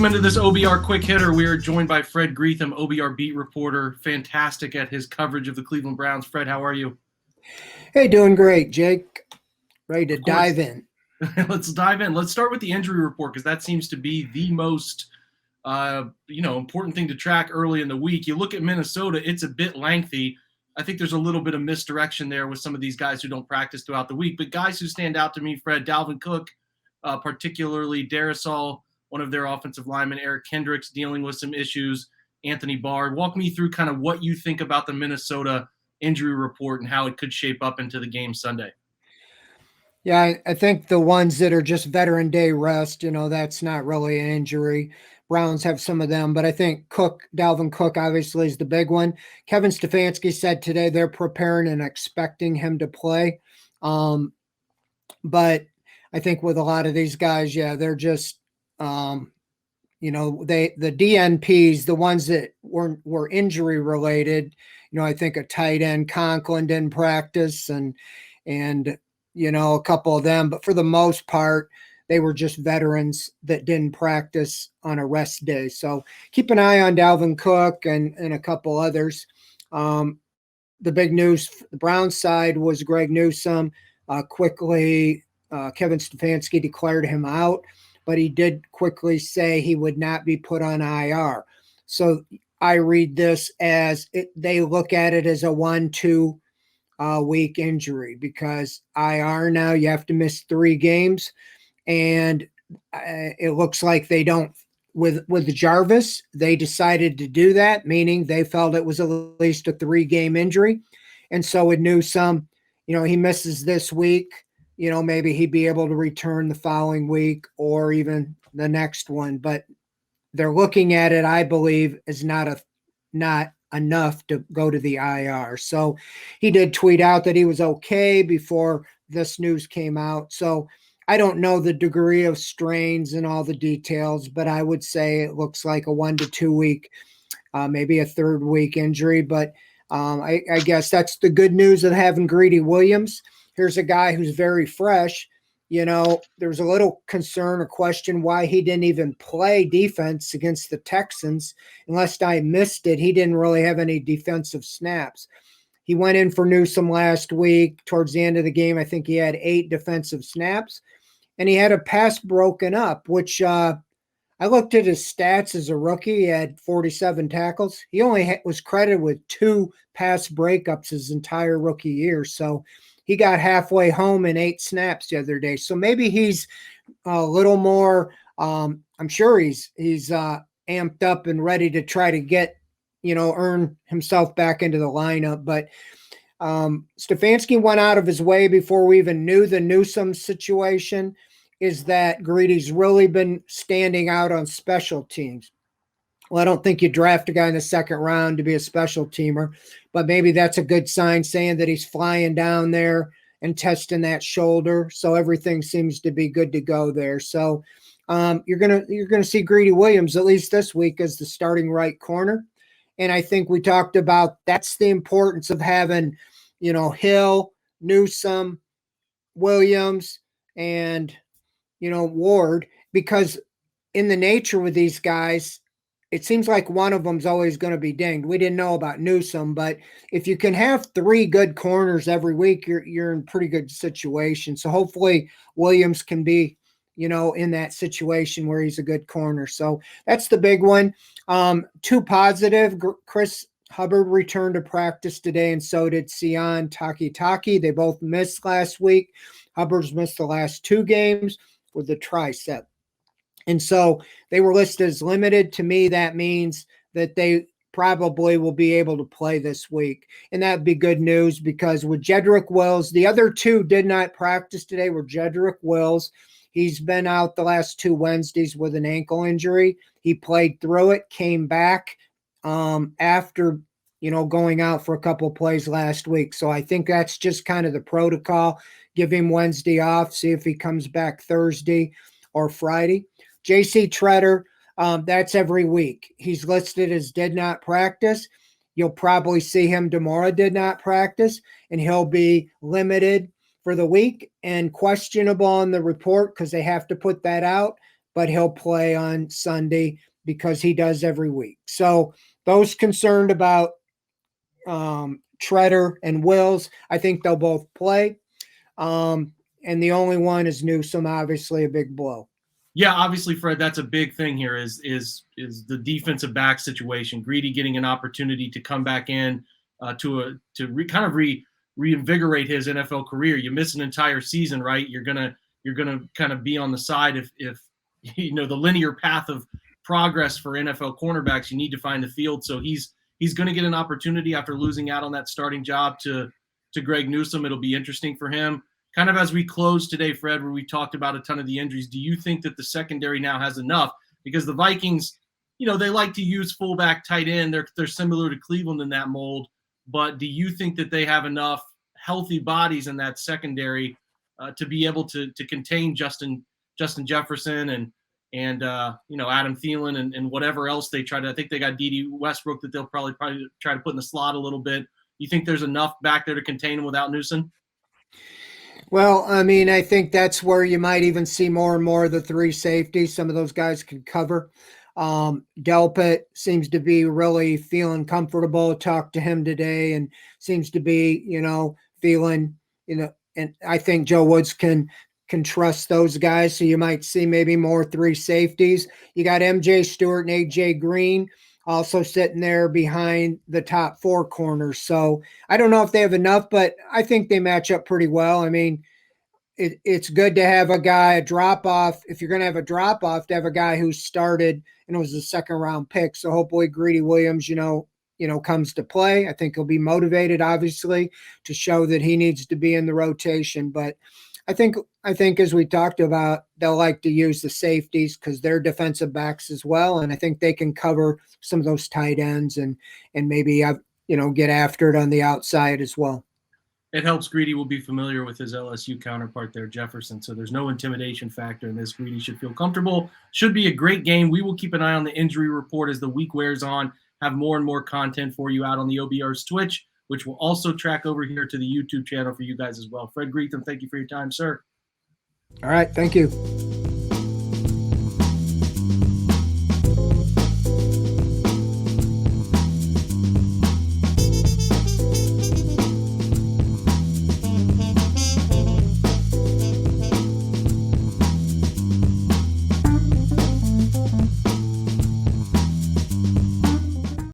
Welcome into this OBR quick hitter. We are joined by Fred Greetham, OBR beat reporter, fantastic at his coverage of the Cleveland Browns. Fred, how are you? Hey, doing great, Jake. Ready to dive in. Let's dive in. Let's start with the injury report because that seems to be the most important thing to track early in the week. You look at Minnesota, it's a bit lengthy. I think there's a little bit of misdirection there with some of these guys who don't practice throughout the week. But guys who stand out to me, Fred, Dalvin Cook, particularly Darrisaw, one of their offensive linemen, Eric Kendricks, dealing with some issues, Anthony Barr. Walk me through kind of what you think about the Minnesota injury report and how it could shape up into the game Sunday. Yeah, I think the ones that are just veteran day rest, that's not really an injury. Browns have some of them, but I think Dalvin Cook obviously is the big one. Kevin Stefanski said today they're preparing and expecting him to play. But I think with a lot of these guys, they're just the DNPs, the ones that were injury related, I think a tight end Conklin didn't practice and a couple of them, but for the most part, they were just veterans that didn't practice on a rest day. So keep an eye on Dalvin Cook and a couple others. The big news, the Browns side was Greg Newsom. Kevin Stefanski declared him out, but he did quickly say he would not be put on IR. So I read this as they look at it as a 1-2 week injury because IR now you have to miss 3 games, and it looks like they don't. With Jarvis, they decided to do that, meaning they felt it was at least a 3-game injury, and so with Newsom, he misses this week. Maybe he'd be able to return the following week or even the next one. But they're looking at it, I believe, as not enough to go to the IR. So he did tweet out that he was okay before this news came out. So I don't know the degree of strains and all the details, but I would say it looks like a 1 to 2 week, maybe a 3rd week injury. But I guess that's the good news of having Greedy Williams. Here's a guy who's very fresh. There was a little concern or question why he didn't even play defense against the Texans. Unless I missed it, he didn't really have any defensive snaps. He went in for Newsom last week. Towards the end of the game, I think he had 8 defensive snaps. And he had a pass broken up, which I looked at his stats as a rookie. He had 47 tackles. He only was credited with 2 pass breakups his entire rookie year. So he got halfway home in 8 snaps the other day. So maybe he's a little more, I'm sure he's amped up and ready to try to get, earn himself back into the lineup. But Stefanski went out of his way before we even knew the Newsom situation, is that Greedy's really been standing out on special teams. Well, I don't think you draft a guy in the 2nd round to be a special teamer, but maybe that's a good sign saying that he's flying down there and testing that shoulder. So everything seems to be good to go there. So you're gonna see Greedy Williams at least this week as the starting right corner. And I think we talked about that's the importance of having, Hill, Newsom, Williams, and Ward, because in the nature with these guys, it seems like one of them's always going to be dinged. We didn't know about Newsom, but if you can have 3 good corners every week, you're in pretty good situation. So hopefully Williams can be, in that situation where he's a good corner. So that's the big one. 2 positive. Chris Hubbard returned to practice today, and so did Sion Taki. They both missed last week. Hubbard's missed the last 2 games with the tricep. And so they were listed as limited. To me, that means that they probably will be able to play this week. And that would be good news because with Jedrick Wills, the other 2 did not practice today were Jedrick Wills. He's been out the last 2 Wednesdays with an ankle injury. He played through it, came back after, going out for a couple of plays last week. So I think that's just kind of the protocol. Give him Wednesday off, see if he comes back Thursday or Friday. JC Tretter, that's every week. He's listed as did not practice. You'll probably see him tomorrow did not practice, and he'll be limited for the week and questionable on the report because they have to put that out. but he'll play on Sunday because he does every week. So those concerned about Tretter and Wills, I think they'll both play. And the only one is Newsom, obviously a big blow. Yeah, obviously, Fred, that's a big thing here is the defensive back situation. Greedy getting an opportunity to come back in to reinvigorate his NFL career. You miss an entire season, right? You're gonna kind of be on the side if you know the linear path of progress for NFL cornerbacks. You need to find the field, so he's going to get an opportunity after losing out on that starting job to Greg Newsom. It'll be interesting for him. Kind of as we close today, Fred, where we talked about a ton of the injuries, do you think that the secondary now has enough? Because the Vikings, you know, they like to use fullback, tight end. They're similar to Cleveland in that mold. But do you think that they have enough healthy bodies in that secondary to be able to contain Justin Jefferson and you know, Adam Thielen and whatever else they try to? I think they got D.D. Westbrook that they'll probably try to put in the slot a little bit. You think there's enough back there to contain him without Newsom? Well, I mean, I think that's where you might even see more and more of the three safeties. Some of those guys can cover. Delpit seems to be really feeling comfortable. Talked to him today and seems to be, you know, feeling, you know, and I think Joe Woods can trust those guys. So you might see maybe more three safeties. You got MJ Stewart and AJ Green also sitting there behind the top four corners. So I don't know if they have enough, but I think they match up pretty well. I mean, it's good to have a guy, a drop off. If you're going to have a drop off, to have a guy who started and was a second round pick. So hopefully Greedy Williams, you know, comes to play. I think he'll be motivated, obviously, to show that he needs to be in the rotation. But I think as we talked about, they'll like to use the safeties because they're defensive backs as well, and I think they can cover some of those tight ends and maybe get after it on the outside as well. It helps. Greedy will be familiar with his LSU counterpart there, Jefferson, so there's no intimidation factor in this. Greedy should feel comfortable. Should be a great game. We will keep an eye on the injury report as the week wears on, have more and more content for you out on the OBR's Twitch, which will also track over here to the YouTube channel for you guys as well. Fred Greetham, thank you for your time, sir. All right, thank you.